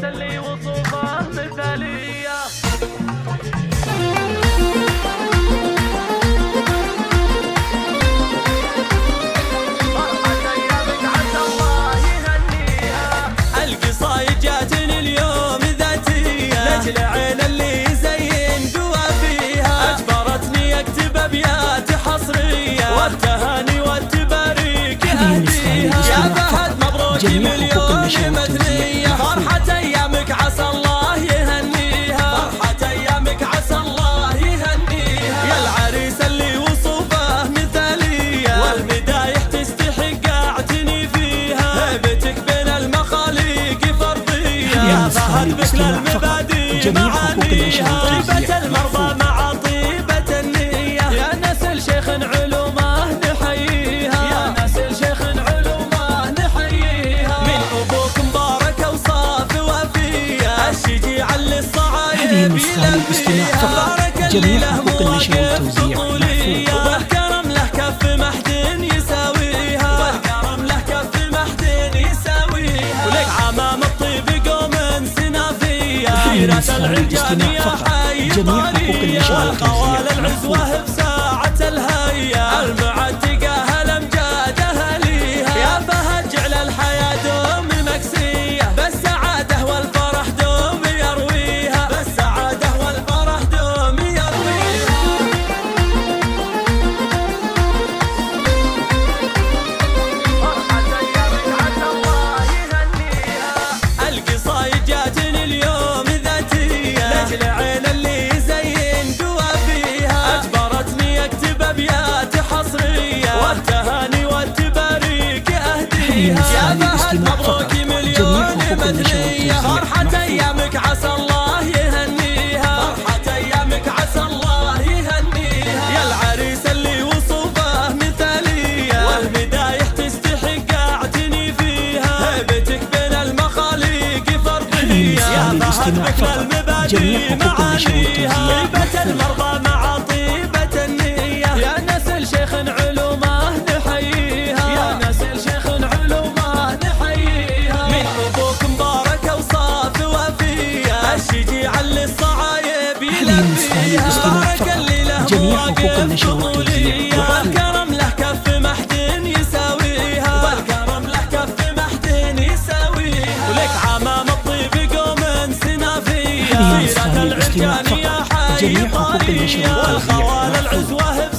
العريس اللي وصوفه مثالية. فرحة أيامك عسى الله يهنيها. القصايد جاتني اليوم ذاتية لأجل عين اللي زين قوى فيها، أجبرتني أكتب أبيات حصرية والتهاني والتباريك أهديها. يا فهد مبروك مليون مدنية، فرحة أيامك عسى الله يهنيها. فرحة أيامك عسى الله يهنيها. يا العريس اللي وصوفه مثالية والمدايح تستحق أعتني فيها، هيبتك بين المخاليق فرضية. يا فهد بك للمبادئ معانيها، طيبة المرضى مع طيبة النية. يا نسل شيخ علومه نحييها، يا نسل شيخ علومه نحييها. من أبوك مبارك أوصاف وفية، الشجيع اللي الصعايب يلبيها. بارك اللي له مواقف بطولية، والكرم له كف محد يساويها. والكرم له كف محد يساويها. ولك عمام الطيب قوم سنافية، سيرة العرجانية حي طرية. والخوال العزوة بساعة الهية، المعتقة الأمجاد أهليها. يا فهد جعل الحياة دوم مكسية، بالسعادة والفرح دوم يرويها. بالسعادة والفرح دوم يرويها. فرحة أيامك عسى الله يهنيها. القصايد جاتني اليوم ذاتية لأجل عين اللي زين قوى فيها، أجبرتني أكتب أبيات حصرية والتهاني والتباريك أهديها. يا فهد مبروك مليون مدنية، فرحة أيامك عسى الله يهنيها. فرحة أيامك عسى الله يهنيها. يا العريس اللي وصوفه مثالية والمدايح تستحق أعتني فيها، هيبتك بين المخاليق فرضية. يا فهد بك للمبادئ معانيها، طيبة المرضى مع طيبة النية. يا نسل شيخ علومه نحييها، يا نسل شيخ علومه نحييها. من أبوك مبارك أوصاف وفية، الشجيع اللي الصعايب يلبيها. بارك اللي له مواقف بطولية، والكرم له كف محد يساويها. والكرم له كف محد يساويها. ولك عمام الطيب قوم سنافية، سيرة العرجانية حي طرية. والخوال العزوة